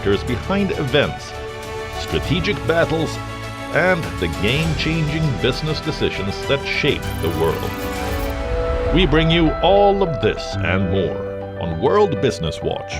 factors behind events, strategic battles, and the game-changing business decisions that shape the world. We bring you all of this and more on World Business Watch.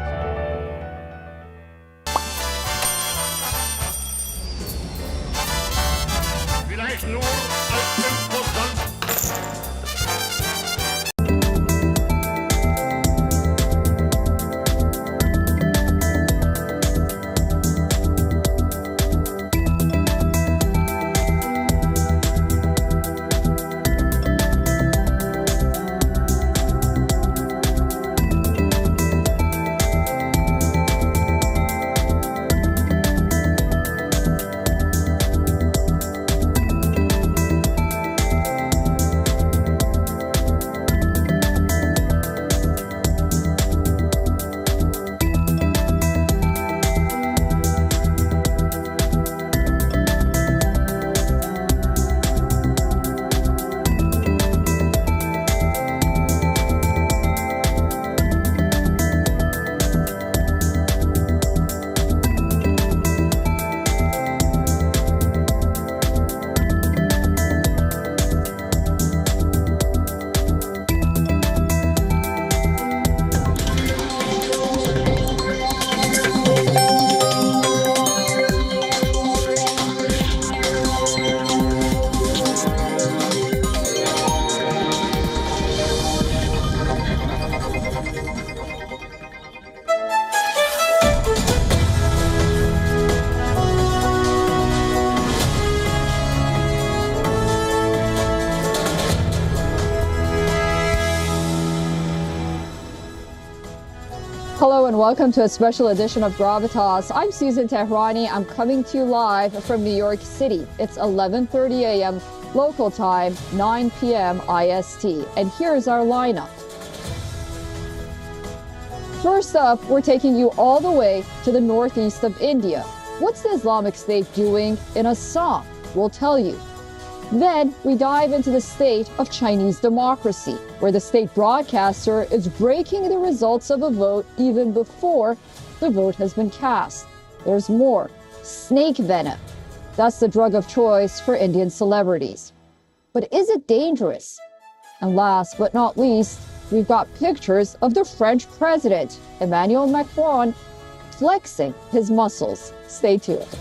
Hello and welcome to a special edition of Gravitas. I'm Susan Tehrani. I'm coming to you live from New York City. It's 11:30 a.m. local time, 9 p.m. IST. And here's our lineup. First up, we're taking you all the way to the northeast of India. What's the Islamic State doing in Assam? We'll tell you. Then we dive into the state of Chinese democracy, where the state broadcaster is breaking the results of a vote even before the vote has been cast. There's more. Snake venom. That's the drug of choice for Indian celebrities. But is it dangerous? And last but not least, we've got pictures of the French president, Emmanuel Macron, flexing his muscles. Stay tuned.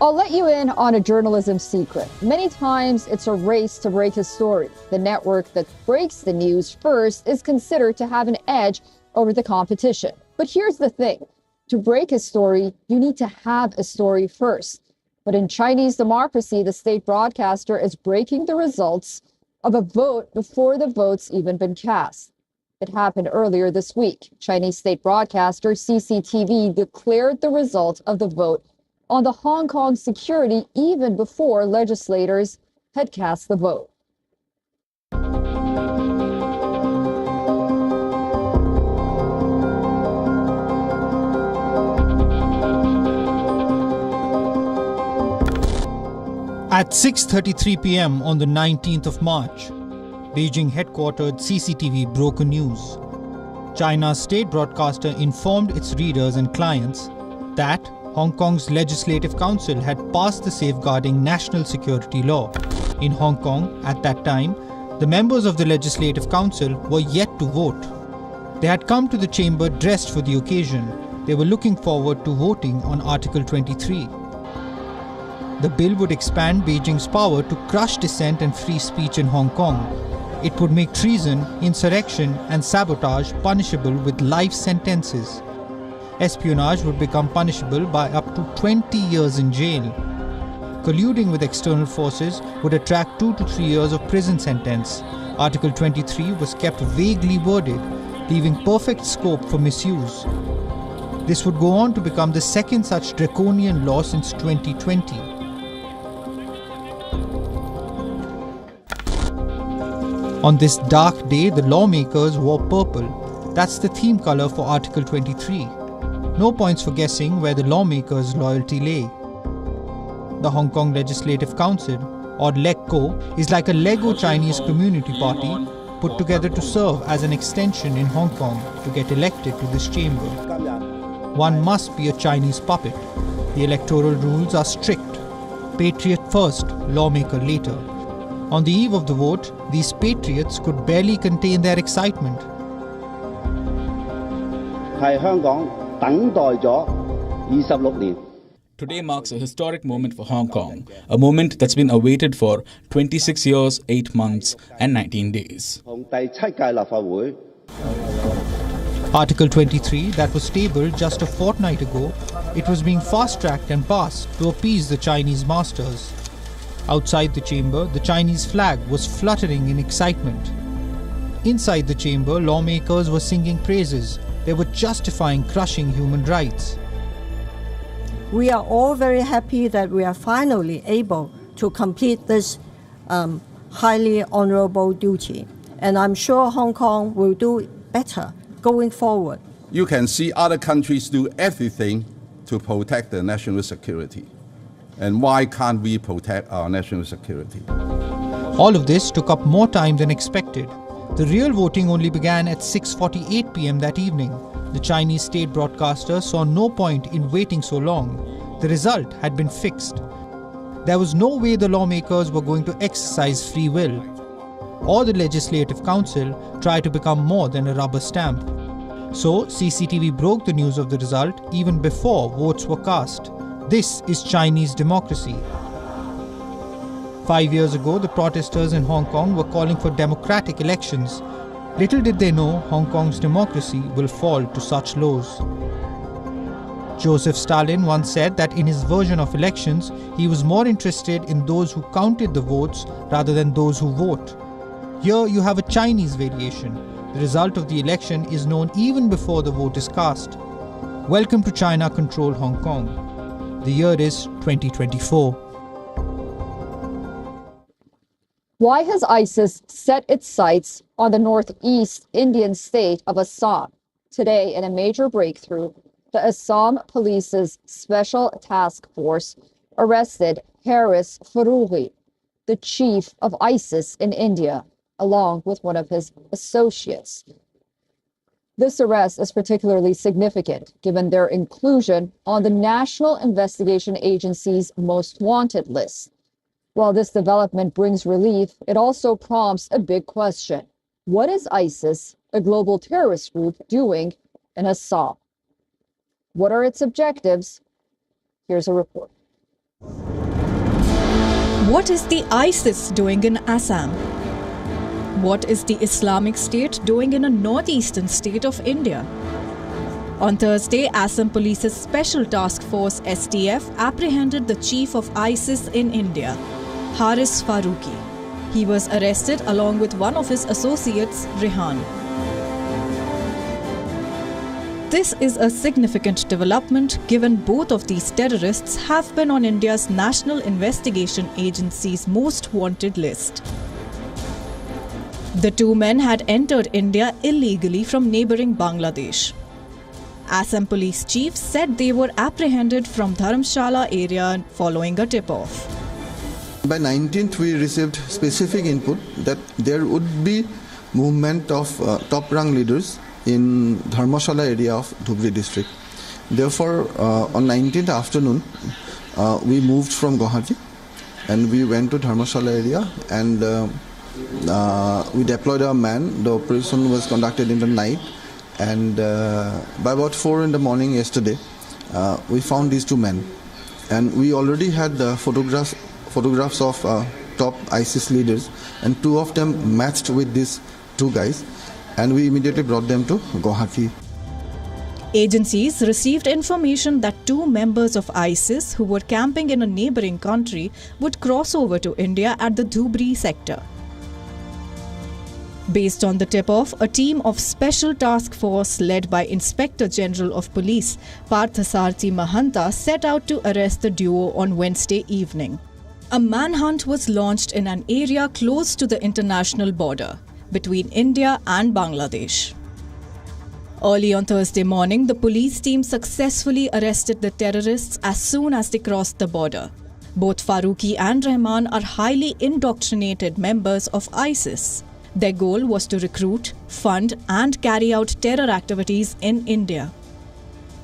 I'll let you in on a journalism secret. Many times it's a race to break a story. The network that breaks the news first is considered to have an edge over the competition. But here's the thing. To break a story, you need to have a story first. But in Chinese democracy, the state broadcaster is breaking the results of a vote before the vote's even been cast. It happened earlier this week. Chinese state broadcaster CCTV declared the result of the vote on the Hong Kong security even before legislators had cast the vote. At 6:33 p.m. on the 19th of March, Beijing-headquartered CCTV broke news. China's state broadcaster informed its readers and clients that Hong Kong's Legislative Council had passed the safeguarding national security law. In Hong Kong, at that time, the members of the Legislative Council were yet to vote. They had come to the chamber dressed for the occasion. They were looking forward to voting on Article 23. The bill would expand Beijing's power to crush dissent and free speech in Hong Kong. It would make treason, insurrection, and sabotage punishable with life sentences. Espionage would become punishable by up to 20 years in jail. Colluding with external forces would attract 2 to 3 years of prison sentence. Article 23 was kept vaguely worded, leaving perfect scope for misuse. This would go on to become the second such draconian law since 2020. On this dark day, the lawmakers wore purple. That's the theme color for Article 23. No points for guessing where the lawmakers' loyalty lay. The Hong Kong Legislative Council, or LegCo, is like a Lego Chinese community party put together to serve as an extension in Hong Kong to get elected to this chamber. one must be a Chinese puppet. The electoral rules are strict. Patriot first, lawmaker later. On the eve of the vote, these patriots could barely contain their excitement. 係香港等待咗26年。 Today marks a historic moment for Hong Kong, a moment that's been awaited for 26 years, 8 months and 19 days. 同第7屆立法會 Article 23, that was tabled just a fortnight ago, it was being fast-tracked and passed to appease the Chinese masters. Outside the chamber, the Chinese flag was fluttering in excitement. Inside the chamber, lawmakers were singing praises. They were justifying crushing human rights. We are all very happy that we are finally able to complete this highly honorable duty. And I'm sure Hong Kong will do better going forward. You can see other countries do everything to protect their national security. And why can't we protect our national security? All of this took up more time than expected. The real voting only began at 6:48 p.m. that evening. The Chinese state broadcaster saw no point in waiting so long. The result had been fixed. There was no way the lawmakers were going to exercise free will, or the Legislative Council try to become more than a rubber stamp. So CCTV broke the news of the result even before votes were cast. This is Chinese democracy. 5 years ago, the protesters in Hong Kong were calling for democratic elections. Little did they know Hong Kong's democracy will fall to such lows. Joseph Stalin once said that in his version of elections, he was more interested in those who counted the votes rather than those who vote. Here you have a Chinese variation. The result of the election is known even before the vote is cast. Welcome to China-controlled Hong Kong. The year is 2024. Why has ISIS set its sights on the northeast Indian state of Assam? Today, in a major breakthrough, the Assam Police's Special Task Force arrested Haris Farooqi, the chief of ISIS in India, along with one of his associates. This arrest is particularly significant given their inclusion on the National Investigation Agency's Most Wanted list. While this development brings relief, it also prompts a big question. What is ISIS, a global terrorist group, doing in Assam? What are its objectives? Here's a report. What is the ISIS doing in Assam? What is the Islamic State doing in a northeastern state of India? On Thursday, Assam Police's Special Task Force STF apprehended the chief of ISIS in India, Haris Farooqi. He was arrested along with one of his associates, Rehan. This is a significant development given both of these terrorists have been on India's National Investigation Agency's Most Wanted list. The two men had entered India illegally from neighbouring Bangladesh. Assam Police Chief said they were apprehended from Dharamshala area following a tip-off. By 19th, we received specific input that there would be movement of top-rank leaders in Dharmashala area of Dhubri district. Therefore, on 19th afternoon, we moved from Guwahati and we went to Dharmashala area and we deployed our man. The operation was conducted in the night and by about 4 in the morning yesterday, we found these two men. And we already had the photographs of top ISIS leaders, and two of them matched with these two guys, and we immediately brought them to Guwahati. Agencies received information that two members of ISIS who were camping in a neighbouring country would cross over to India at the Dhubri sector. Based on the tip-off, a team of Special Task Force led by Inspector General of Police Parthasarthi Mahanta set out to arrest the duo on Wednesday evening. A manhunt was launched in an area close to the international border between India and Bangladesh. Early on Thursday morning, the police team successfully arrested the terrorists as soon as they crossed the border. Both Farooqi and Rahman are highly indoctrinated members of ISIS. Their goal was to recruit, fund and carry out terror activities in India.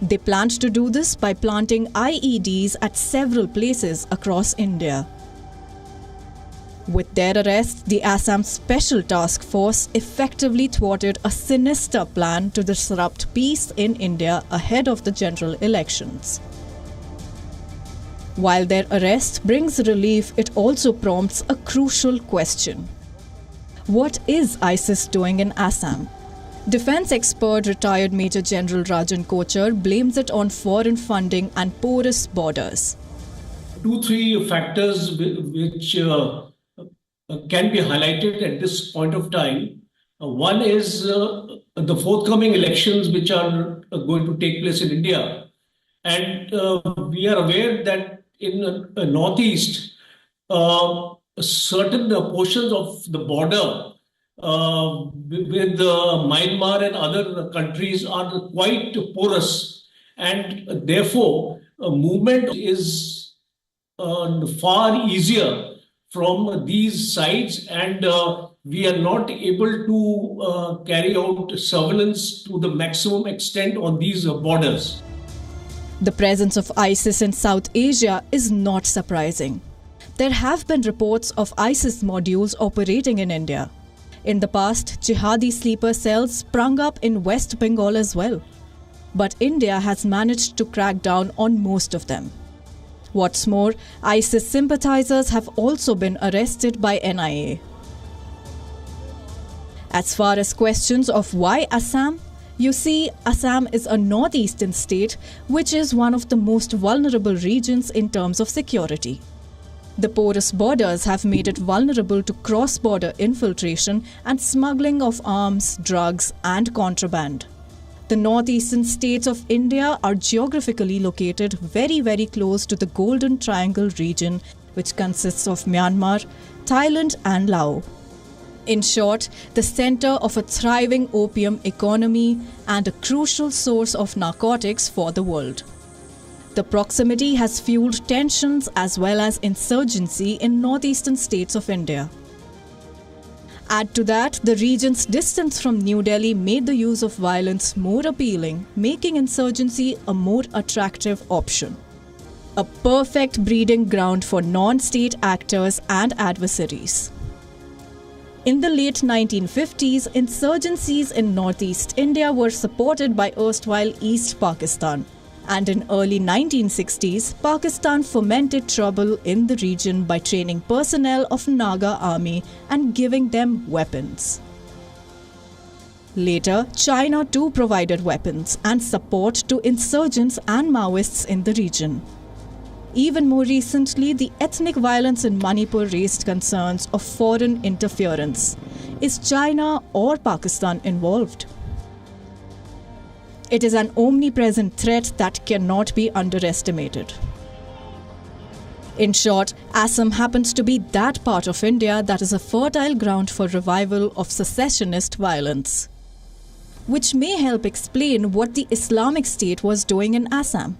They planned to do this by planting IEDs at several places across India. With their arrest, the Assam Special Task Force effectively thwarted a sinister plan to disrupt peace in India ahead of the general elections. While their arrest brings relief, it also prompts a crucial question. What is ISIS doing in Assam? Defense expert retired Major General Rajan Kochar blames it on foreign funding and porous borders. 2-3 factors which can be highlighted at this point of time. One is the forthcoming elections which are going to take place in India. And we are aware that in the Northeast, certain portions of the border with Myanmar and other countries are quite porous. And therefore, movement is far easier from these sides, and we are not able to carry out surveillance to the maximum extent on these borders. The presence of ISIS in South Asia is not surprising. There have been reports of ISIS modules operating in India. In the past, jihadi sleeper cells sprung up in West Bengal as well. But India has managed to crack down on most of them. What's more, ISIS sympathizers have also been arrested by NIA. As far as questions of why Assam, you see, Assam is a northeastern state which is one of the most vulnerable regions in terms of security. The porous borders have made it vulnerable to cross-border infiltration and smuggling of arms, drugs, and contraband. The northeastern states of India are geographically located very, very close to the Golden Triangle region, which consists of Myanmar, Thailand, and Laos. In short, the center of a thriving opium economy and a crucial source of narcotics for the world. The proximity has fueled tensions as well as insurgency in northeastern states of India. Add to that, the region's distance from New Delhi made the use of violence more appealing, making insurgency a more attractive option. A perfect breeding ground for non-state actors and adversaries. In the late 1950s, insurgencies in northeast India were supported by erstwhile East Pakistan. And in early 1960s, Pakistan fomented trouble in the region by training personnel of Naga army and giving them weapons. Later, China too provided weapons and support to insurgents and Maoists in the region. Even more recently, the ethnic violence in Manipur raised concerns of foreign interference. Is China or Pakistan involved? It is an omnipresent threat that cannot be underestimated. In short, Assam happens to be that part of India that is a fertile ground for revival of secessionist violence, which may help explain what the Islamic State was doing in Assam.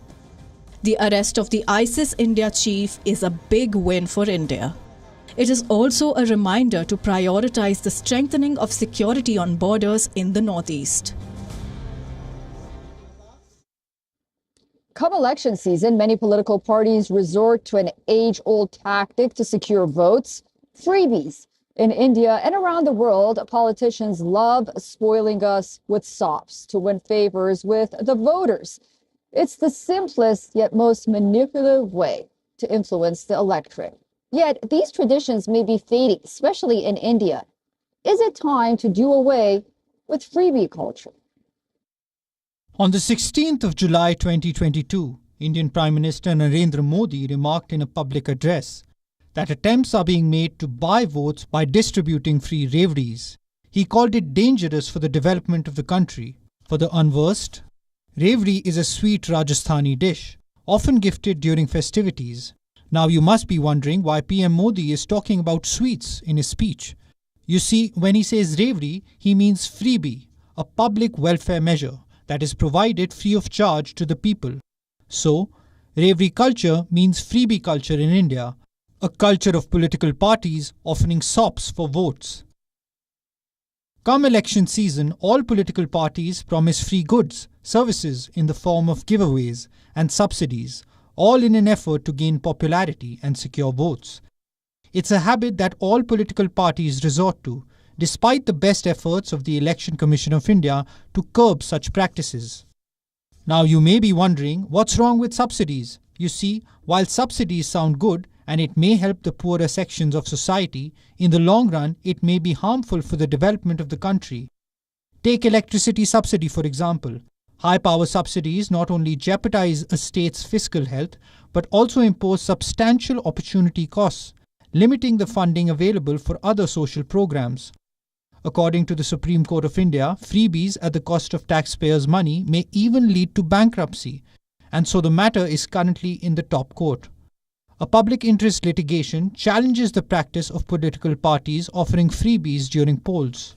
The arrest of the ISIS India chief is a big win for India. It is also a reminder to prioritize the strengthening of security on borders in the northeast. Come election season, many political parties resort to an age-old tactic to secure votes: freebies. In India and around the world, politicians love spoiling us with sops to win favors with the voters. It's the simplest yet most manipulative way to influence the electorate. Yet these traditions may be fading, especially in India. Is it time to do away with freebie culture? On the 16th of July 2022, Indian Prime Minister Narendra Modi remarked in a public address that attempts are being made to buy votes by distributing free reveries. He called it dangerous for the development of the country. For the unversed, reverie is a sweet Rajasthani dish, often gifted during festivities. Now you must be wondering why PM Modi is talking about sweets in his speech. You see, when he says reverie, he means freebie, a public welfare measure that is provided free of charge to the people. So, reverie culture means freebie culture in India, a culture of political parties offering sops for votes. Come election season, all political parties promise free goods, services in the form of giveaways and subsidies, all in an effort to gain popularity and secure votes. It's a habit that all political parties resort to, despite the best efforts of the Election Commission of India to curb such practices. Now you may be wondering, what's wrong with subsidies? You see, while subsidies sound good and it may help the poorer sections of society, in the long run it may be harmful for the development of the country. Take electricity subsidy for example. High power subsidies not only jeopardize a state's fiscal health, but also impose substantial opportunity costs, limiting the funding available for other social programs. According to the Supreme Court of India, freebies at the cost of taxpayers' money may even lead to bankruptcy, and so the matter is currently in the top court. A public interest litigation challenges the practice of political parties offering freebies during polls.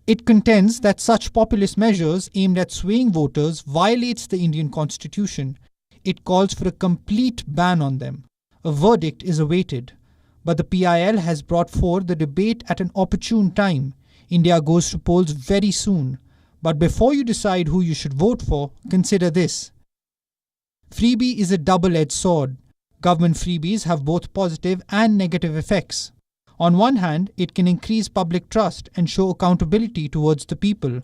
It contends that such populist measures aimed at swaying voters violates the Indian Constitution. It calls for a complete ban on them. A verdict is awaited. But the PIL has brought forth the debate at an opportune time. India goes to polls very soon. But before you decide who you should vote for, consider this. Freebie is a double-edged sword. Government freebies have both positive and negative effects. On one hand, it can increase public trust and show accountability towards the people.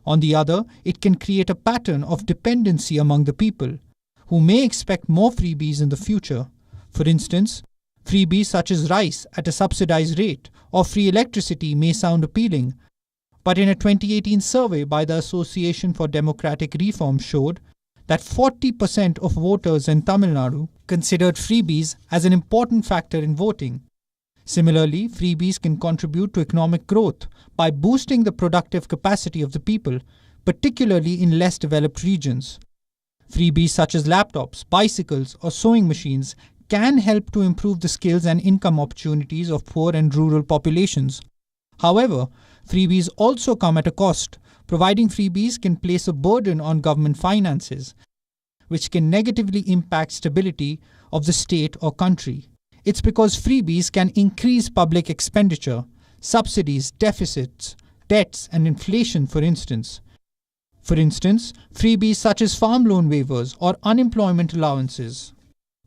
On the other, it can create a pattern of dependency among the people, who may expect more freebies in the future. For instance, freebies such as rice at a subsidized rate or free electricity may sound appealing, but in a 2018 survey by the Association for Democratic Reform showed that 40% of voters in Tamil Nadu considered freebies as an important factor in voting. Similarly, freebies can contribute to economic growth by boosting the productive capacity of the people, particularly in less developed regions. Freebies such as laptops, bicycles, or sewing machines can help to improve the skills and income opportunities of poor and rural populations. However, freebies also come at a cost. Providing freebies can place a burden on government finances, which can negatively impact stability of the state or country. It's because freebies can increase public expenditure, subsidies, deficits, debts, and inflation, for instance. For instance, freebies such as farm loan waivers or unemployment allowances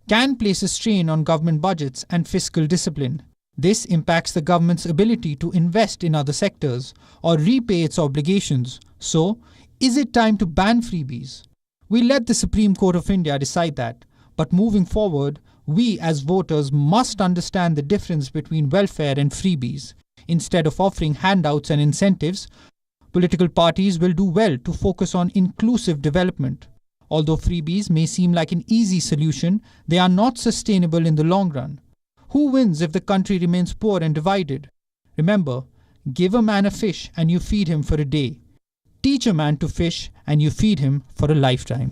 can place a strain on government budgets and fiscal discipline. This impacts the government's ability to invest in other sectors or repay its obligations. So, is it time to ban freebies? We let the Supreme Court of India decide that, but moving forward, we as voters must understand the difference between welfare and freebies. Instead of offering handouts and incentives, political parties will do well to focus on inclusive development. Although freebies may seem like an easy solution, they are not sustainable in the long run. Who wins if the country remains poor and divided? Remember, give a man a fish and you feed him for a day. Teach a man to fish and you feed him for a lifetime.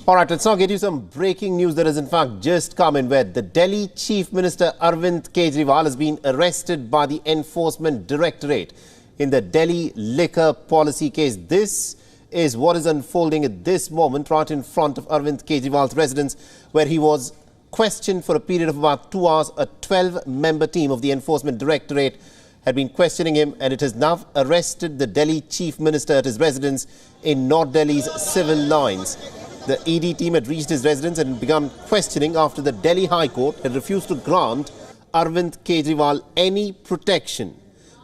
All right, let's now get you some breaking news that has in fact just come in, where the Delhi Chief Minister Arvind Kejriwal has been arrested by the Enforcement Directorate in the Delhi liquor policy case. This is what is unfolding at this moment right in front of Arvind Kejriwal's residence, where he was questioned for a period of about 2 hours. A 12-member team of the Enforcement Directorate had been questioning him, and it has now arrested the Delhi Chief Minister at his residence in North Delhi's civil lines. The ED team had reached his residence and begun questioning after the Delhi High Court had refused to grant Arvind Kejriwal any protection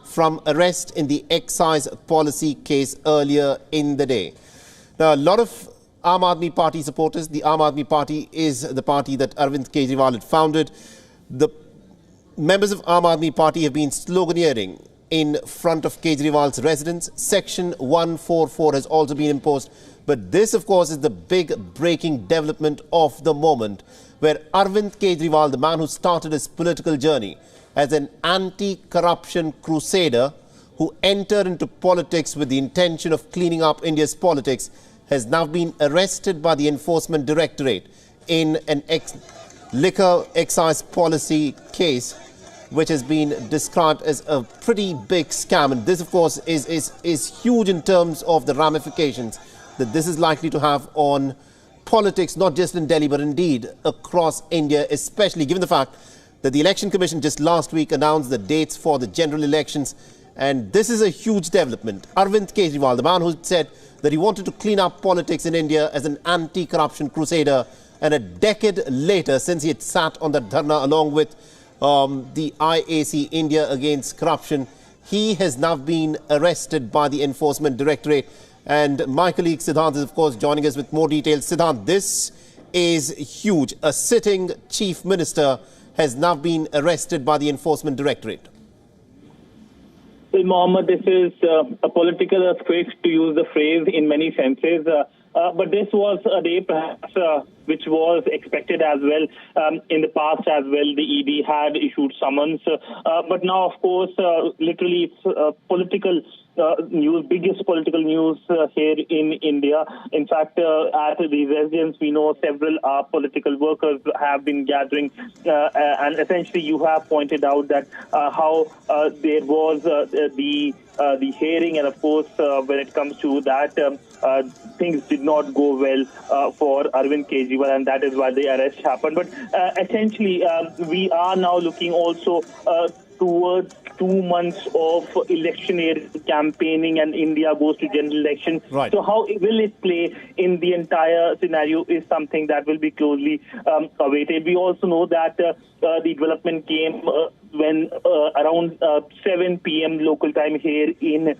from arrest in the excise policy case earlier in the day. Now, a lot of Aam Aadmi Party supporters, the Aam Aadmi Party is the party that Arvind Kejriwal had founded. The members of Aam Aadmi Party have been sloganeering in front of Kejriwal's residence. Section 144 has also been imposed. But this, of course, is the big breaking development of the moment, where Arvind Kejriwal, the man who started his political journey as an anti-corruption crusader who entered into politics with the intention of cleaning up India's politics, has now been arrested by the Enforcement Directorate in an liquor excise policy case, which has been described as a pretty big scam. And this, of course, is huge in terms of the ramifications that this is likely to have on politics, not just in Delhi, but indeed across India, especially given the fact that the Election Commission just last week announced the dates for the general elections. And this is a huge development. Arvind Kejriwal, the man who said that he wanted to clean up politics in India as an anti-corruption crusader, and a decade later, since he had sat on the dharna along with the IAC, India Against Corruption, he has now been arrested by the Enforcement Directorate. And my colleague Siddhant is, of course, joining us with more details. Siddhant, this is huge. A sitting chief minister has now been arrested by the Enforcement Directorate. Well, Mohammed, this is a political earthquake, to use the phrase, in many senses. But this was a day, perhaps, which was expected as well. In the past as well, the ED had issued summons. But now, of course, literally it's political news, biggest political news here in India. In fact, at the residence, we know several political workers have been gathering. And essentially, you have pointed out that how there was the hearing, and of course, when it comes to that, things did not go well for Arvind Kejriwal, and that is why the arrest happened. But essentially, we are now looking also towards 2 months of electioneering campaigning, and India goes to general election. Right. So how will it play in the entire scenario is something that will be closely awaited. We also know that the development came when around 7 p.m. local time here in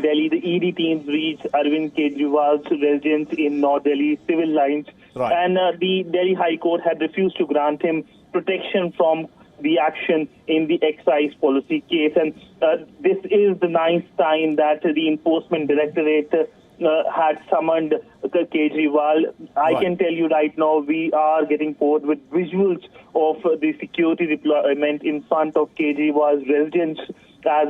Delhi, the ED teams reached Arvind Kejriwal's residence in North Delhi civil lines. Right. And the Delhi High Court had refused to grant him protection from the action in the excise policy case. And this is the 9th time that the Enforcement Directorate had summoned Kejriwal. I can tell you right now, we are getting forward with visuals of the security deployment in front of Kejriwal's residence as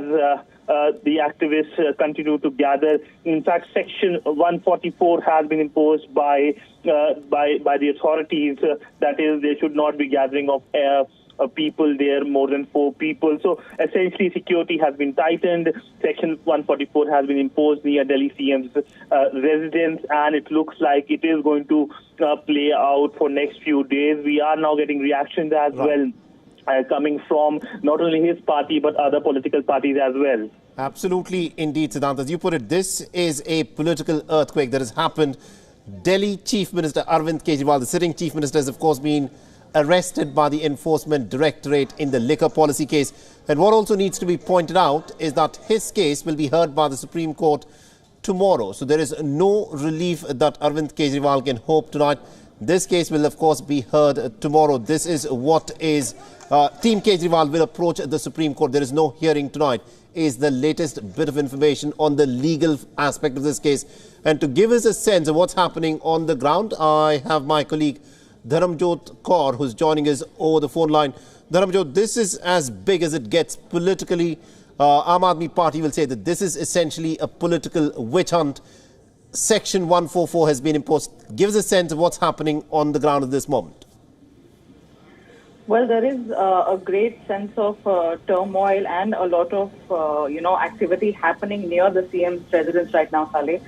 the activists continue to gather. In fact, Section 144 has been imposed by the authorities. That is, they should not be gathering of people there, more than 4 people. So essentially, security has been tightened. Section 144 has been imposed near Delhi CM's residence, and it looks like it is going to play out for next few days. We are now getting reactions as well, coming from not only his party but other political parties as well. Absolutely, indeed, Siddhant. As you put it, this is a political earthquake that has happened. Delhi Chief Minister Arvind Kejriwal, the sitting Chief Minister, has of course been arrested by the Enforcement Directorate in the liquor policy case. And what also needs to be pointed out is that his case will be heard by the Supreme Court tomorrow. So there is no relief that Arvind Kejriwal can hope tonight. This case will, of course, be heard tomorrow. This is what is Team Kejriwal will approach the Supreme Court. There is no hearing tonight, is the latest bit of information on the legal aspect of this case. And to give us a sense of what's happening on the ground, I have my colleague Dharamjot Kaur, who's joining us over the phone line. Dharamjot, this is as big as it gets politically. Aam Aadmi Party will say that this is essentially a political witch hunt. Section 144 has been imposed. Give us a sense of what's happening on the ground at this moment. Well, there is a great sense of turmoil and a lot of, activity happening near the CM's residence right now, Saleh.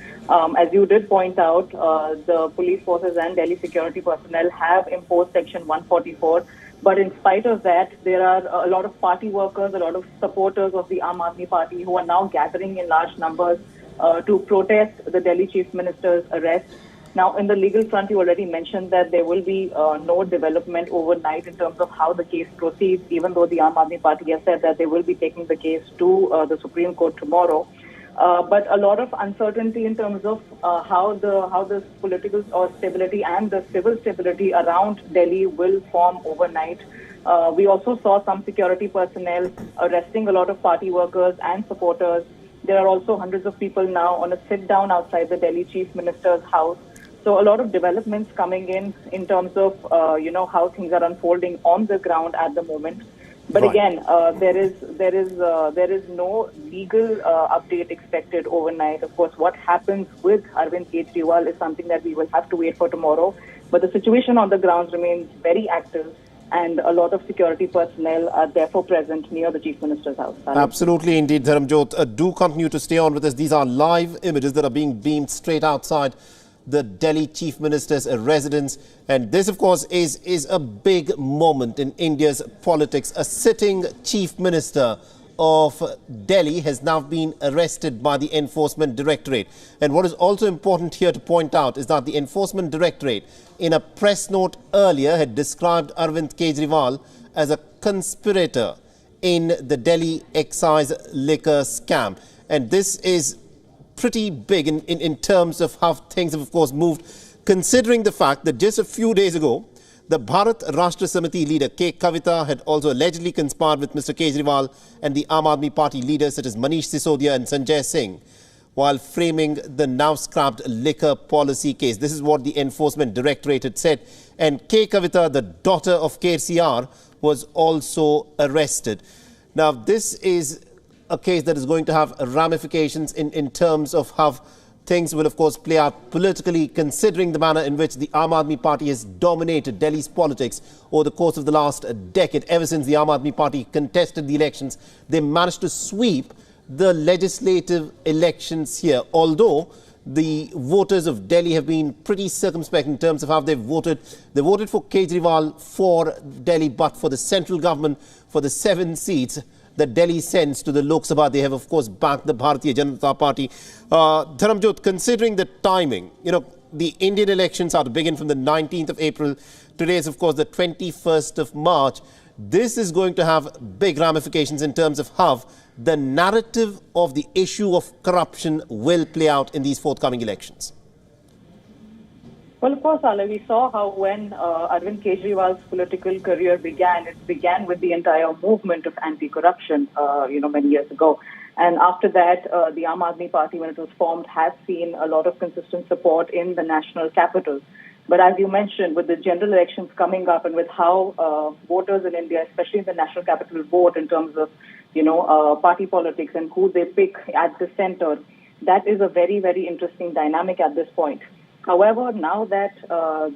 As you did point out, the police forces and Delhi security personnel have imposed Section 144. But in spite of that, there are a lot of party workers, a lot of supporters of the Aam Aadmi Party who are now gathering in large numbers to protest the Delhi Chief Minister's arrest. Now, in the legal front, you already mentioned that there will be no development overnight in terms of how the case proceeds, even though the Aam Aadmi Party has said that they will be taking the case to the Supreme Court tomorrow. But a lot of uncertainty in terms of how the political stability and the civil stability around Delhi will form overnight. We also saw some security personnel arresting a lot of party workers and supporters. There are also hundreds of people now on a sit-down outside the Delhi Chief Minister's house. So a lot of developments coming in terms of, how things are unfolding on the ground at the moment. But again, there is no legal update expected overnight. Of course, what happens with Arvind Kejriwal is something that we will have to wait for tomorrow. But the situation on the ground remains very active, and a lot of security personnel are therefore present near the Chief Minister's house. Absolutely, indeed, Dharamjot. Do continue to stay on with us. These are live images that are being beamed straight outside the Delhi Chief Minister's residence. And this, of course, is a big moment in India's politics. A sitting Chief Minister of Delhi has now been arrested by the Enforcement Directorate. And what is also important here to point out is that the Enforcement Directorate, in a press note earlier, had described Arvind Kejriwal as a conspirator in the Delhi excise liquor scam. And this is pretty big in terms of how things have, of course, moved, considering the fact that just a few days ago, the Bharat Rashtra Samiti leader K. Kavita had also allegedly conspired with Mr. Kejriwal and the Aam Aadmi Party leaders such as Manish Sisodia and Sanjay Singh while framing the now scrapped liquor policy case. This is what the Enforcement Directorate had said. And K. Kavita, the daughter of KCR, was also arrested. Now, this is a case that is going to have ramifications in terms of how things will, of course, play out politically, considering the manner in which the Aam Aadmi Party has dominated Delhi's politics over the course of the last decade. Ever since the Aam Aadmi Party contested the elections, they managed to sweep the legislative elections here. Although the voters of Delhi have been pretty circumspect in terms of how they've voted. They voted for Kejriwal for Delhi, but for the central government, for the 7 seats that Delhi sends to the Lok Sabha, they have, of course, backed the Bharatiya Janata Party. Dharamjot, considering the timing, the Indian elections are to begin from the 19th of April. Today is, of course, the 21st of March. This is going to have big ramifications in terms of how the narrative of the issue of corruption will play out in these forthcoming elections. Well, of course, Ale, we saw how when Arvind Kejriwal's political career began, it began with the entire movement of anti-corruption, many years ago. And after that, the Aam Aadmi Party, when it was formed, has seen a lot of consistent support in the national capital. But as you mentioned, with the general elections coming up and with how voters in India, especially in the national capital, vote in terms of, party politics and who they pick at the center, that is a very, very interesting dynamic at this point. However, now that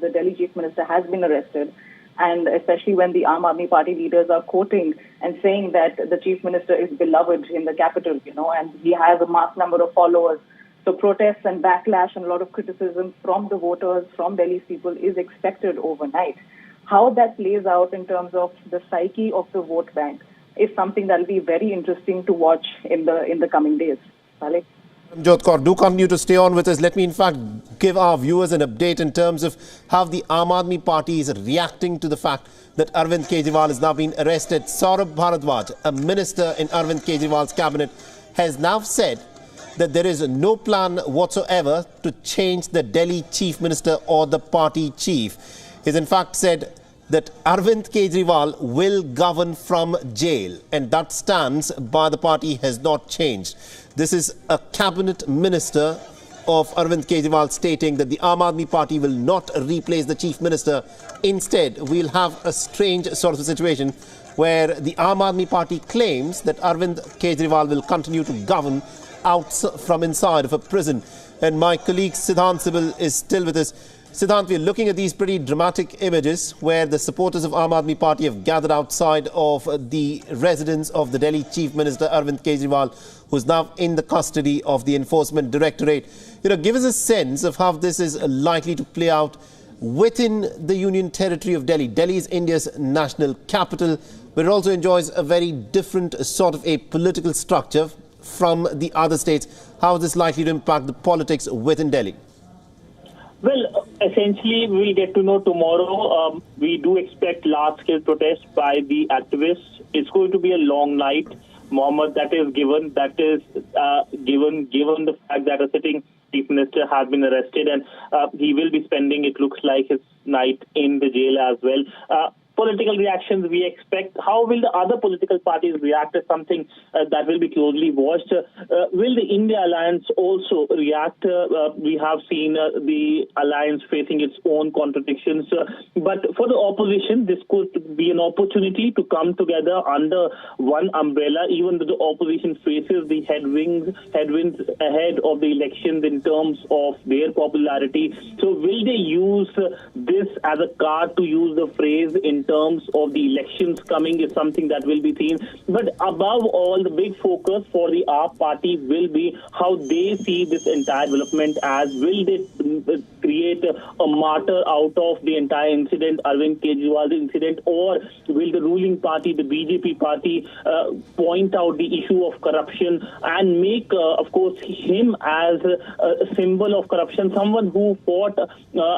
the Delhi Chief Minister has been arrested, and especially when the Aam Aadmi Party leaders are quoting and saying that the Chief Minister is beloved in the capital, and he has a mass number of followers, so protests and backlash and a lot of criticism from the voters, from Delhi's people is expected overnight. How that plays out in terms of the psyche of the vote bank is something that will be very interesting to watch in the coming days. Saleh? Jyotkar, do continue to stay on with us. Let me, in fact, give our viewers an update in terms of how the Aam Aadmi Party is reacting to the fact that Arvind Kejriwal has now been arrested. Saurabh Bharadwaj, a minister in Arvind Kejriwal's cabinet, has now said that there is no plan whatsoever to change the Delhi Chief Minister or the party chief. He has, in fact, said that Arvind Kejriwal will govern from jail, and that stance by the party has not changed. This is a cabinet minister of Arvind Kejriwal stating that the Aam Aadmi Party will not replace the chief minister. Instead, we'll have a strange sort of a situation where the Aam Aadmi Party claims that Arvind Kejriwal will continue to govern out from inside of a prison. And my colleague Siddhant Sibil is still with us. Siddhant, we're looking at these pretty dramatic images where the supporters of Aam Aadmi Party have gathered outside of the residence of the Delhi Chief Minister Arvind Kejriwal, who's now in the custody of the Enforcement Directorate. Give us a sense of how this is likely to play out within the Union Territory of Delhi. Delhi is India's national capital, but it also enjoys a very different sort of a political structure from the other states. How is this likely to impact the politics within Delhi? Well, essentially, we'll get to know tomorrow. We do expect large-scale protests by the activists. It's going to be a long night, Mohammed. That is given. That is given the fact that a sitting chief minister has been arrested, and he will be spending, it looks like, his night in the jail as well. Political reactions we expect. How will the other political parties react is something that will be closely watched. Will the India Alliance also react? We have seen the alliance facing its own contradictions. But for the opposition, this could be an opportunity to come together under one umbrella, even though the opposition faces the headwinds ahead of the elections in terms of their popularity. So will they use this as a card to use the phrase in terms of the elections coming is something that will be seen. But above all, the big focus for the AAP party will be how they see this entire development as. Will they create a martyr out of the entire incident, Arvind Kejriwal's incident, or will the ruling party, the BJP party, point out the issue of corruption and make, of course, him as a symbol of corruption, someone who fought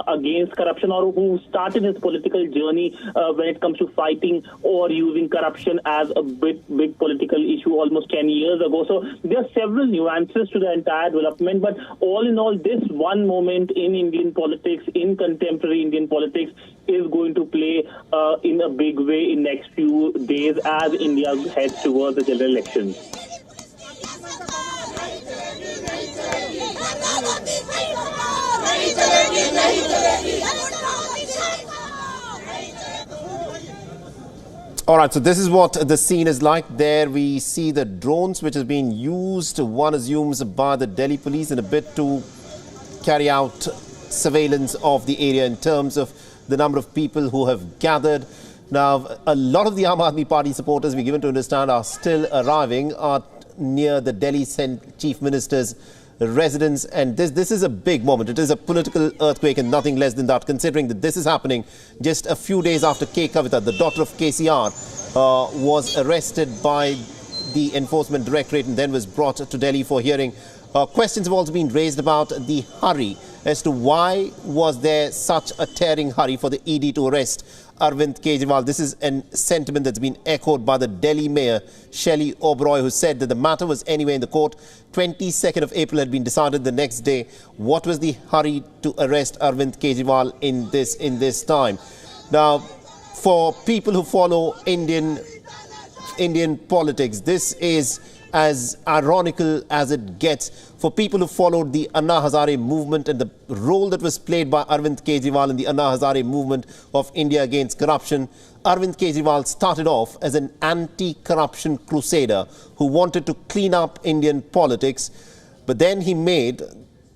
against corruption or who started his political journey when it comes to fighting or using corruption as a big political issue almost 10 years ago. So there are several nuances to the entire development, but all in all, this one moment in Indian politics, in contemporary Indian politics, is going to play in a big way in next few days as India heads towards the general elections. All right, so this is what the scene is like. There we see the drones which has been used, one assumes, by the Delhi police in a bid to carry out surveillance of the area in terms of the number of people who have gathered. Now, a lot of the Aam Aadmi Party supporters, we're given to understand, are still arriving near the Delhi Chief Minister's residence, and this is a big moment. It is a political earthquake and nothing less than that, considering that this is happening just a few days after K. Kavita, the daughter of KCR, was arrested by the Enforcement Directorate and then was brought to Delhi for hearing. Questions have also been raised about the hurry as to why was there such a tearing hurry for the ED to arrest Arvind Kejriwal. This is a sentiment that's been echoed by the Delhi Mayor, Shelley Oberoi, who said that the matter was anyway in the court. 22nd of April had been decided the next day. What was the hurry to arrest Arvind Kejriwal in this time? Now, for people who follow Indian politics, this is as ironical as it gets. For people who followed the Anna Hazare movement and the role that was played by Arvind Kejriwal in the Anna Hazare movement of India against corruption, Arvind Kejriwal started off as an anti-corruption crusader who wanted to clean up Indian politics, but then he made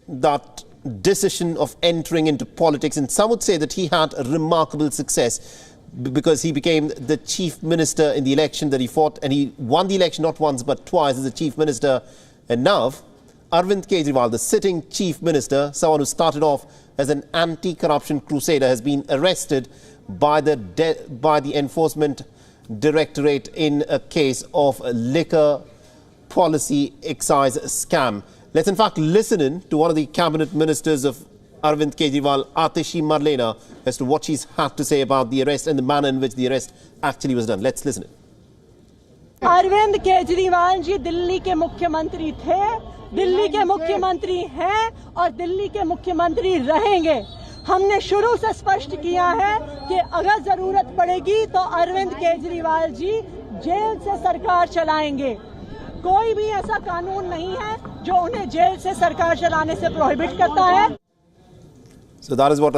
that decision of entering into politics, and some would say that he had a remarkable success because he became the chief minister in the election that he fought, and he won the election not once but twice as the chief minister. And now Arvind Kejriwal, the sitting chief minister, someone who started off as an anti-corruption crusader, has been arrested by the Enforcement Directorate in a case of liquor policy excise scam. Let's in fact listen in to one of the cabinet ministers of Arvind Kejriwal, Atishi Marlena, as to what she's had to say about the arrest and the manner in which the arrest actually was done. Let's listen in. Arvind Kejriwal ji Delhi के मुख्यमंत्री थे, दिल्ली के मुख्यमंत्री हैं और दिल्ली के मुख्यमंत्री रहेंगे। हमने शुरू से स्पष्ट किया है कि अगर जरूरत पड़ेगी तो अरविंद केजरीवाल जी जेल से सरकार चलाएंगे। कोई भी ऐसा कानून नहीं है जो उन्हें जेल से सरकार चलाने से प्रोहिबिट करता है। So that is what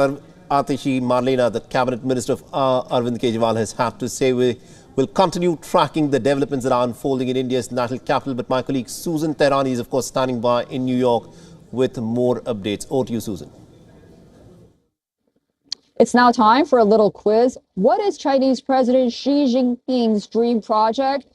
Atishi Marlena, the cabinet minister of Arvind Kejriwal, has had to say. We will continue tracking the developments that are unfolding in India's national capital. But my colleague Susan Tehrani is, of course, standing by in New York with more updates. Over to you, Susan. It's now time for a little quiz. What is Chinese President Xi Jinping's dream project?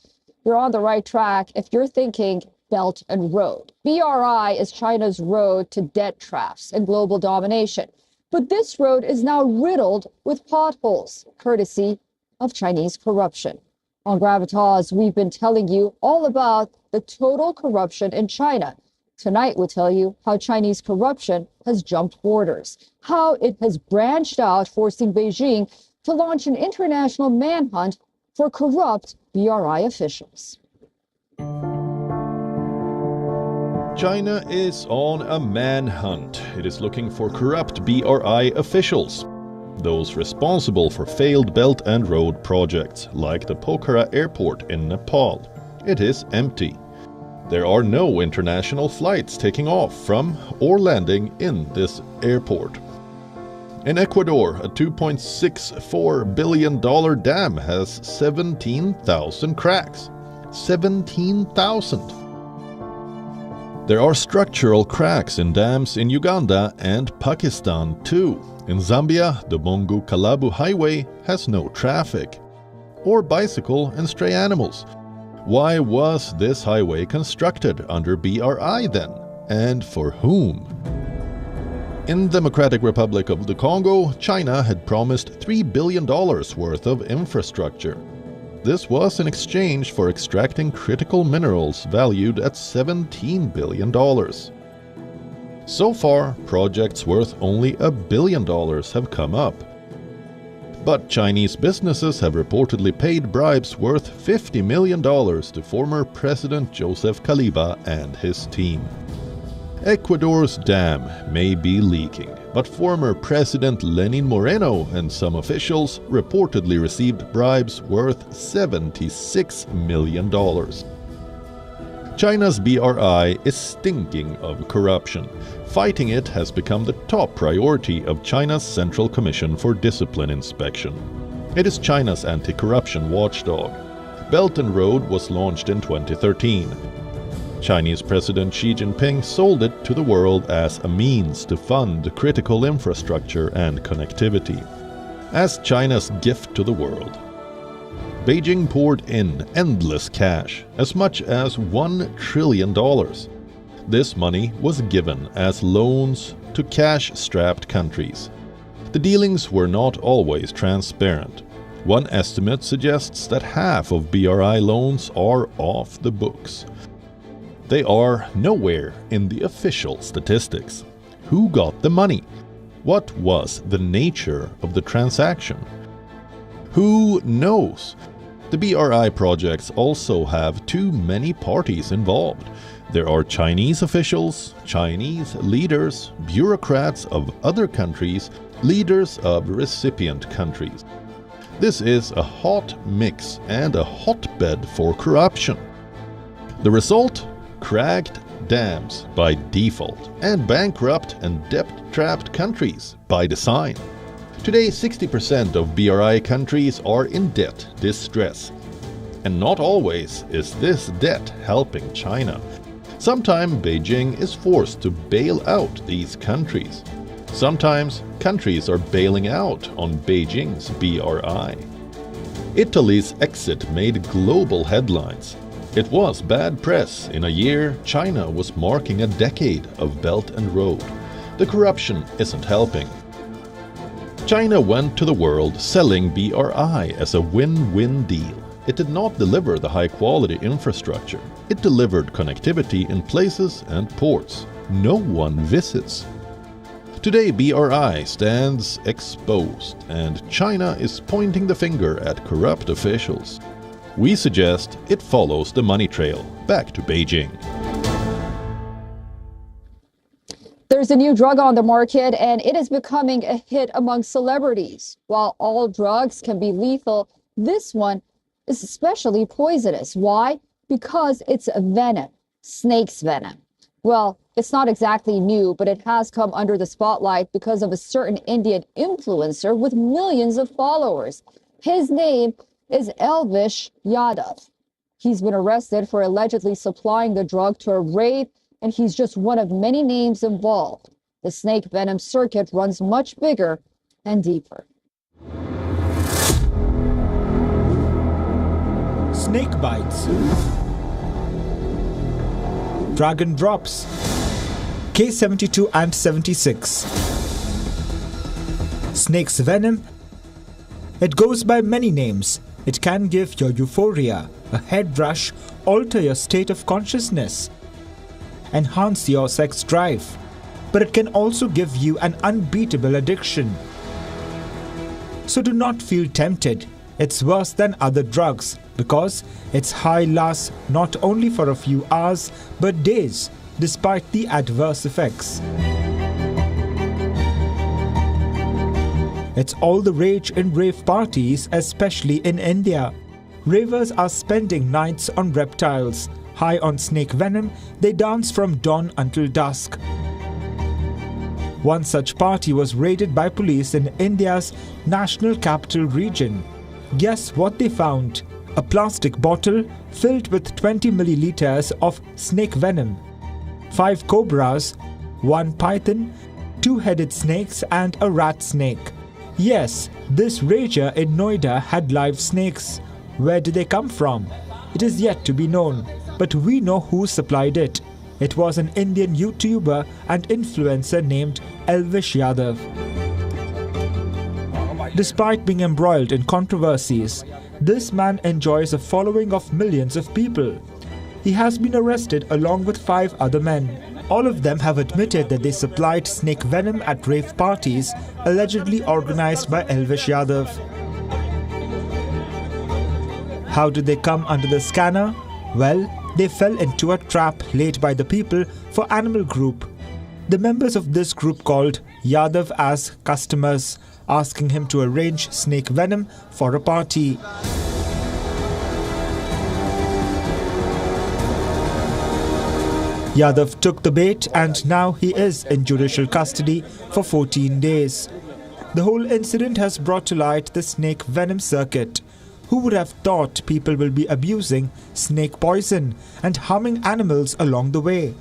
You're on the right track if you're thinking Belt and Road. BRI is China's road to debt traps and global domination. But this road is now riddled with potholes, courtesy of Chinese corruption. On Gravitas, we've been telling you all about the total corruption in China. Tonight, we'll tell you how Chinese corruption has jumped borders, how it has branched out, forcing Beijing to launch an international manhunt for corrupt BRI officials. China is on a manhunt. It is looking for corrupt BRI officials, those responsible for failed Belt and Road projects like the Pokhara airport in Nepal. It is empty. There are no international flights taking off from or landing in this airport. In Ecuador, a $2.64 billion dam has 17,000 cracks. 17,000! There are structural cracks in dams in Uganda and Pakistan too. In Zambia, the Mungu-Kalabu highway has no traffic. Or bicycle and stray animals. Why was this highway constructed under BRI then? And for whom? In Democratic Republic of the Congo, China had promised $3 billion worth of infrastructure. This was in exchange for extracting critical minerals valued at $17 billion. So far, projects worth only $1 billion have come up. But Chinese businesses have reportedly paid bribes worth $50 million to former President Joseph Kabila and his team. Ecuador's dam may be leaking, but former President Lenin Moreno and some officials reportedly received bribes worth $76 million. China's BRI is stinking of corruption. Fighting it has become the top priority of China's Central Commission for Discipline Inspection. It is China's anti-corruption watchdog. Belt and Road was launched in 2013. Chinese President Xi Jinping sold it to the world as a means to fund critical infrastructure and connectivity. As China's gift to the world, Beijing poured in endless cash, as much as $1 trillion. This money was given as loans to cash-strapped countries. The dealings were not always transparent. One estimate suggests that half of BRI loans are off the books. They are nowhere in the official statistics. Who got the money? What was the nature of the transaction? Who knows? The BRI projects also have too many parties involved. There are Chinese officials, Chinese leaders, bureaucrats of other countries, leaders of recipient countries. This is a hot mix and a hotbed for corruption. The result? Cracked dams by default and bankrupt and debt-trapped countries by design. Today, 60% of BRI countries are in debt distress. And not always is this debt helping China. Sometimes Beijing is forced to bail out these countries. Sometimes countries are bailing out on Beijing's BRI. Italy's exit made global headlines. It was bad press in a year China was marking a decade of Belt and Road. The corruption isn't helping. China went to the world selling BRI as a win-win deal. It did not deliver the high-quality infrastructure. It delivered connectivity in places and ports no one visits. Today, BRI stands exposed, and China is pointing the finger at corrupt officials. We suggest it follows the money trail back to Beijing. There's a new drug on the market, and it is becoming a hit among celebrities. While all drugs can be lethal, this one is especially poisonous. Why? Because it's venom, snake's venom. Well, it's not exactly new, but it has come under the spotlight because of a certain Indian influencer with millions of followers. His name is Elvish Yadav. He's been arrested for allegedly supplying the drug to a rave, and he's just one of many names involved. The snake venom circuit runs much bigger and deeper. Snake bites, dragon drops, K72 and 76. Snake's venom. It goes by many names. It can give you euphoria, a head rush, alter your state of consciousness, enhance your sex drive. But it can also give you an unbeatable addiction. So do not feel tempted. It's worse than other drugs because its high lasts not only for a few hours but days, despite the adverse effects. It's all the rage in rave parties, especially in India. Ravers are spending nights on reptiles. High on snake venom, they dance from dawn until dusk. One such party was raided by police in India's national capital region. Guess what they found? A plastic bottle filled with 20 milliliters of snake venom. 5 cobras, 1 python, 2-headed snakes and a rat snake. Yes, this rager in Noida had live snakes. Where did they come from? It is yet to be known, but we know who supplied it. It was an Indian YouTuber and influencer named Elvish Yadav. Despite being embroiled in controversies, this man enjoys a following of millions of people. He has been arrested along with 5 other men. All of them have admitted that they supplied snake venom at rave parties allegedly organized by Elvish Yadav. How did they come under the scanner? Well, they fell into a trap laid by the people for Animal Group. The members of this group called Yadav as customers, asking him to arrange snake venom for a party. Yadav took the bait and now he is in judicial custody for 14 days. The whole incident has brought to light the snake venom circuit. Who would have thought people will be abusing snake poison and harming animals along the way?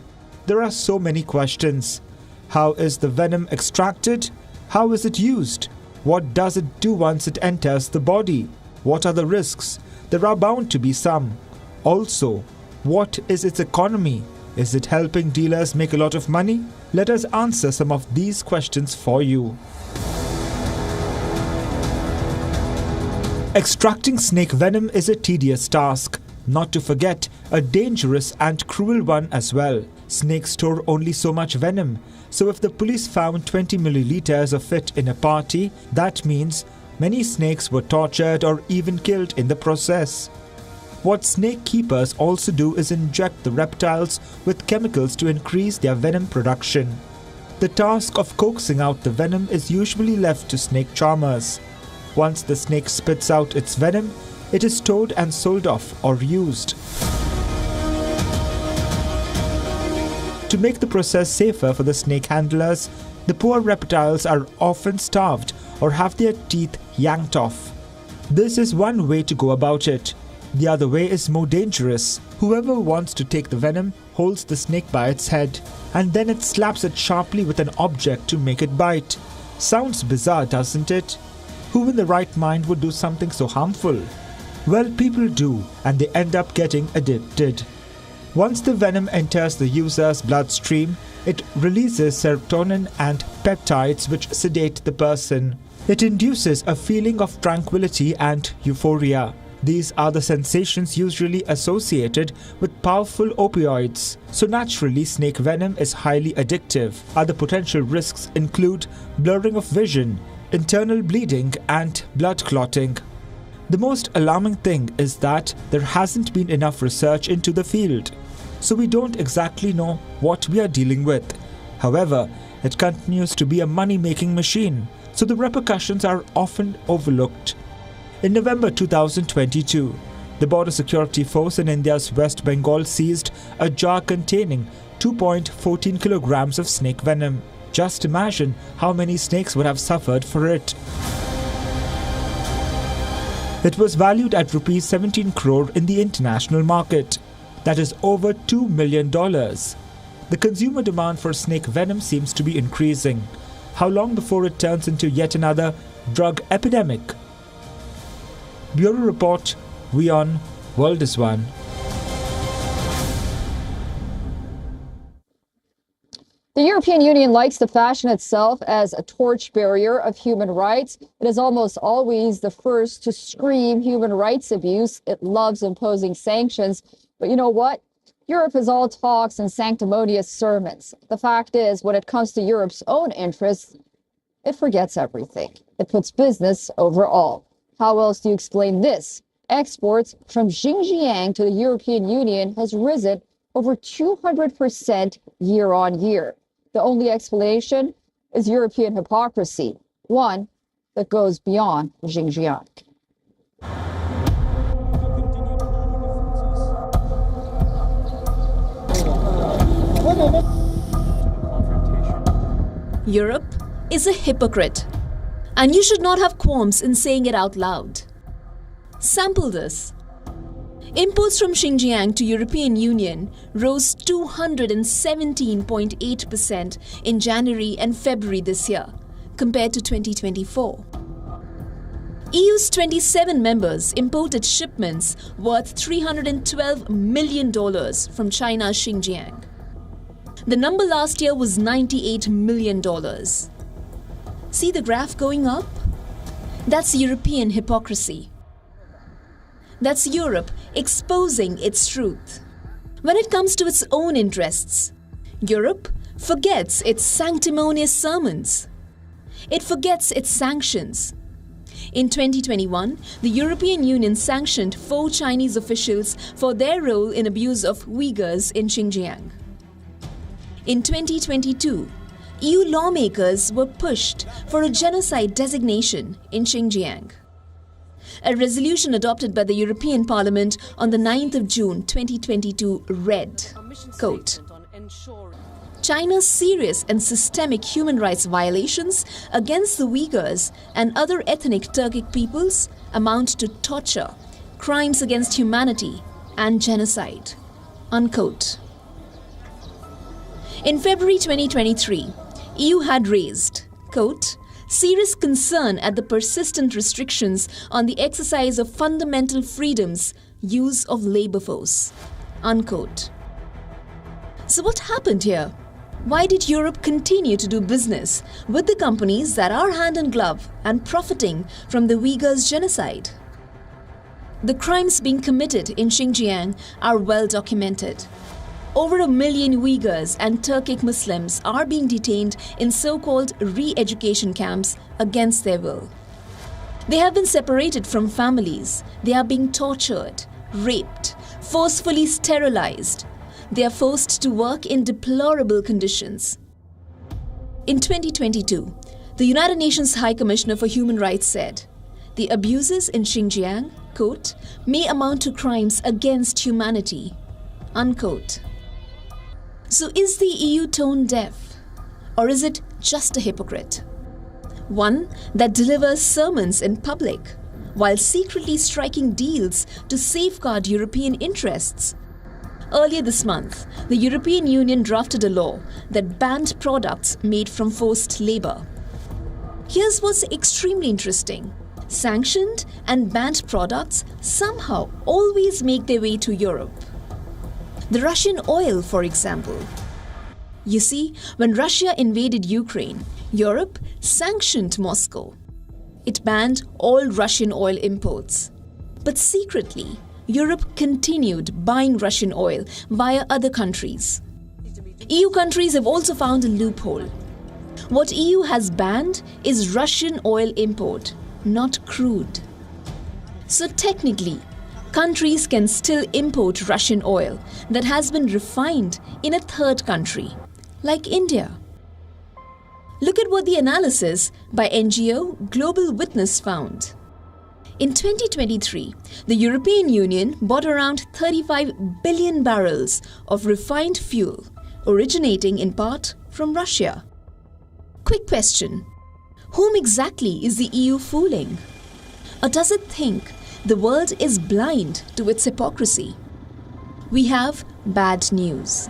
There are so many questions. How is the venom extracted? How is it used? What does it do once it enters the body? What are the risks? There are bound to be some. Also, what is its economy? Is it helping dealers make a lot of money? Let us answer some of these questions for you. Extracting snake venom is a tedious task, not to forget a dangerous and cruel one as well. Snakes store only so much venom, so if the police found 20 milliliters of it in a party, that means many snakes were tortured or even killed in the process. What snake keepers also do is inject the reptiles with chemicals to increase their venom production. The task of coaxing out the venom is usually left to snake charmers. Once the snake spits out its venom, it is stored and sold off or used. To make the process safer for the snake handlers, the poor reptiles are often starved or have their teeth yanked off. This is one way to go about it. The other way is more dangerous. Whoever wants to take the venom holds the snake by its head and then it slaps it sharply with an object to make it bite. Sounds bizarre, doesn't it? Who in the right mind would do something so harmful? Well, people do, and they end up getting addicted. Once the venom enters the user's bloodstream, it releases serotonin and peptides which sedate the person. It induces a feeling of tranquility and euphoria. These are the sensations usually associated with powerful opioids. So naturally, snake venom is highly addictive. Other potential risks include blurring of vision, internal bleeding and blood clotting. The most alarming thing is that there hasn't been enough research into the field, so we don't exactly know what we are dealing with. However, it continues to be a money-making machine, so the repercussions are often overlooked. In November 2022, the Border Security Force in India's West Bengal seized a jar containing 2.14 kilograms of snake venom. Just imagine how many snakes would have suffered for it. It was valued at rupees 17 crore in the international market. That is over $2 million. The consumer demand for snake venom seems to be increasing. How long before it turns into yet another drug epidemic? Bureau Report, WION, World is One. The European Union likes to fashion itself as a torchbearer of human rights. It is almost always the first to scream human rights abuse. It loves imposing sanctions. But you know what? Europe is all talks and sanctimonious sermons. The fact is, when it comes to Europe's own interests, it forgets everything. It puts business over all. How else do you explain this? Exports from Xinjiang to the European Union has risen over 200% year on year. The only explanation is European hypocrisy, one that goes beyond Xinjiang. Europe is a hypocrite, and you should not have qualms in saying it out loud. Sample this. Imports from Xinjiang to European Union rose 217.8% in January and February this year, compared to 2024. EU's 27 members imported shipments worth $312 million from China's Xinjiang. The number last year was $98 million. See the graph going up? That's European hypocrisy. That's Europe exposing its truth. When it comes to its own interests, Europe forgets its sanctimonious sermons. It forgets its sanctions. In 2021, the European Union sanctioned 4 Chinese officials for their role in abuse of Uyghurs in Xinjiang. In 2022, EU lawmakers were pushed for a genocide designation in Xinjiang. A resolution adopted by the European Parliament on the 9th of June 2022 read, quote, China's serious and systemic human rights violations against the Uyghurs and other ethnic Turkic peoples amount to torture, crimes against humanity, and genocide. Unquote. In February 2023, EU had raised, quote, serious concern at the persistent restrictions on the exercise of fundamental freedoms, use of labour force. Unquote. So what happened here? Why did Europe continue to do business with the companies that are hand in glove and profiting from the Uyghurs' genocide? The crimes being committed in Xinjiang are well documented. Over 1 million Uyghurs and Turkic Muslims are being detained in so-called re-education camps against their will. They have been separated from families. They are being tortured, raped, forcefully sterilized. They are forced to work in deplorable conditions. In 2022, the United Nations High Commissioner for Human Rights said, the abuses in Xinjiang, quote, may amount to crimes against humanity, unquote. So is the EU tone deaf? Or is it just a hypocrite? One that delivers sermons in public while secretly striking deals to safeguard European interests. Earlier this month, the European Union drafted a law that banned products made from forced labour. Here's what's extremely interesting. Sanctioned and banned products somehow always make their way to Europe. The Russian oil, for example. You see, when Russia invaded Ukraine, Europe sanctioned Moscow. It banned all Russian oil imports. But secretly, Europe continued buying Russian oil via other countries. EU countries have also found a loophole. What EU has banned is Russian oil import, not crude. So technically, countries can still import Russian oil that has been refined in a third country, like India. Look at what the analysis by NGO Global Witness found. In 2023, the European Union bought around 35 billion barrels of refined fuel, originating in part from Russia. Quick question. Whom exactly is the EU fooling? Or does it think the world is blind to its hypocrisy? We have bad news.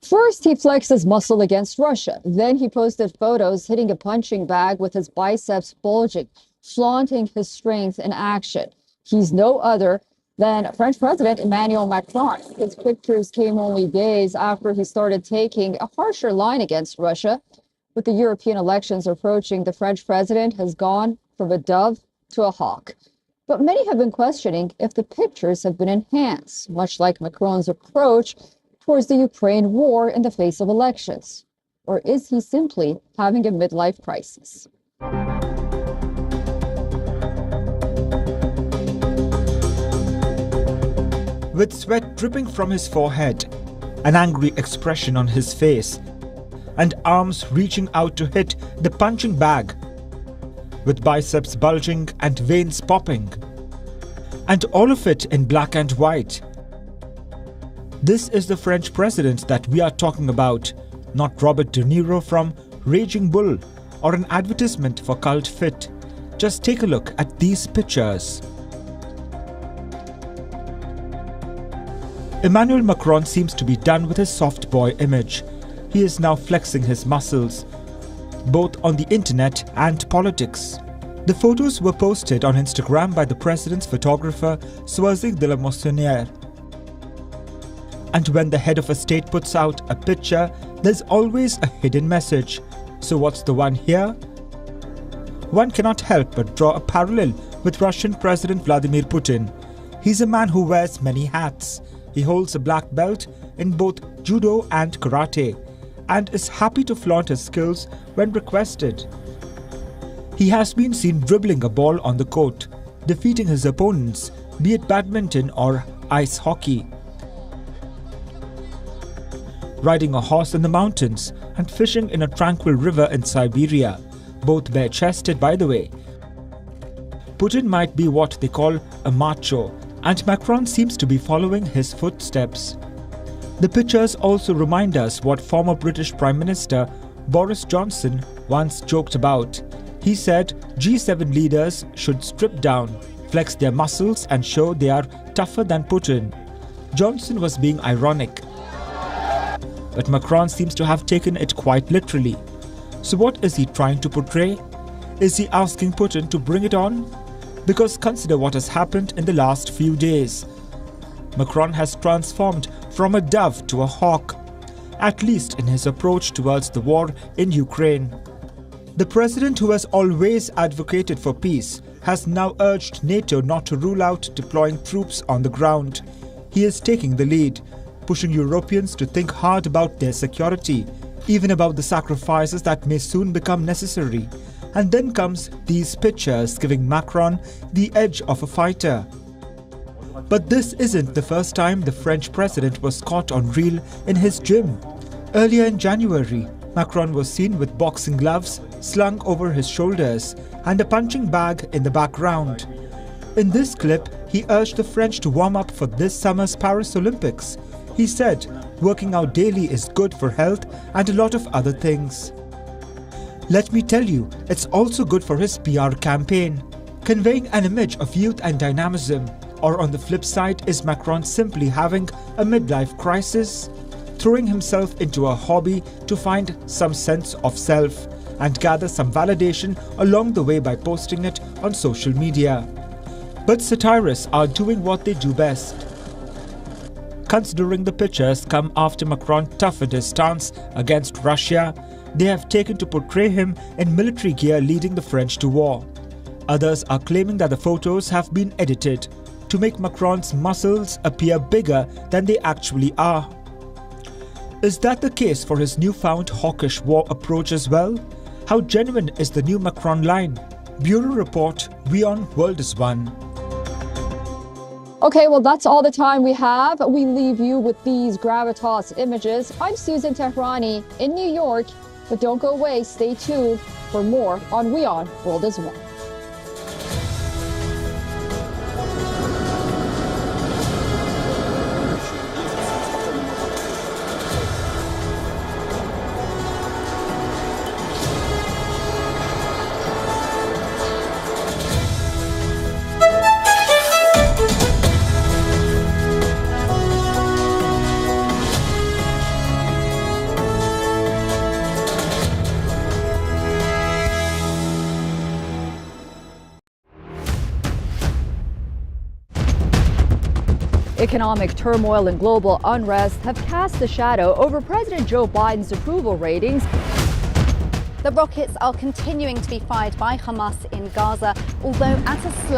First, he flexed his muscle against Russia. Then he posted photos hitting a punching bag with his biceps bulging, flaunting his strength in action. He's no other than French President Emmanuel Macron. His pictures came only days after he started taking a harsher line against Russia. With the European elections approaching, the French president has gone from a dove to a hawk. But many have been questioning if the pictures have been enhanced, much like Macron's approach towards the Ukraine war in the face of elections? Or is he simply having a midlife crisis? With sweat dripping from his forehead, an angry expression on his face, and arms reaching out to hit the punching bag, with biceps bulging and veins popping, and all of it in black and white. This is the French president that we are talking about, not Robert De Niro from Raging Bull or an advertisement for Cult Fit. Just take a look at these pictures. Emmanuel Macron seems to be done with his soft boy image. He is now flexing his muscles, both on the internet and politics. The photos were posted on Instagram by the president's photographer, Soisig de la Moissonnière. And when the head of a state puts out a picture, there's always a hidden message. So what's the one here? One cannot help but draw a parallel with Russian President Vladimir Putin. He's a man who wears many hats. He holds a black belt in both judo and karate, and is happy to flaunt his skills when requested. He has been seen dribbling a ball on the court, defeating his opponents, be it badminton or ice hockey, riding a horse in the mountains, and fishing in a tranquil river in Siberia, both bare-chested by the way. Putin might be what they call a macho, and Macron seems to be following his footsteps. The pictures also remind us what former British Prime Minister Boris Johnson once joked about. He said G7 leaders should strip down, flex their muscles and show they are tougher than Putin. Johnson was being ironic, but Macron seems to have taken it quite literally. So what is he trying to portray? Is he asking Putin to bring it on? Because consider what has happened in the last few days. Macron has transformed from a dove to a hawk, at least in his approach towards the war in Ukraine. The president, who has always advocated for peace, has now urged NATO not to rule out deploying troops on the ground. He is taking the lead, pushing Europeans to think hard about their security, even about the sacrifices that may soon become necessary. And then comes these pictures giving Macron the edge of a fighter. But this isn't the first time the French president was caught on reel in his gym. Earlier in January, Macron was seen with boxing gloves slung over his shoulders and a punching bag in the background. In this clip, he urged the French to warm up for this summer's Paris Olympics. He said working out daily is good for health and a lot of other things. Let me tell you, it's also good for his PR campaign, conveying an image of youth and dynamism. Or on the flip side, is Macron simply having a midlife crisis, throwing himself into a hobby to find some sense of self and gather some validation along the way by posting it on social media? But satirists are doing what they do best. Considering the pictures come after Macron toughened his stance against Russia, they have taken to portray him in military gear leading the French to war. Others are claiming that the photos have been edited to make Macron's muscles appear bigger than they actually are. Is that the case for his newfound hawkish war approach as well? How genuine is the new Macron line? Bureau Report, WION World is One. Okay, well, that's all the time we have. We leave you with these Gravitas images. I'm Susan Tehrani in New York, but don't go away. Stay tuned for more on WION World is One. Economic turmoil and global unrest have cast a shadow over President Joe Biden's approval ratings. The rockets are continuing to be fired by Hamas in Gaza, although at a slow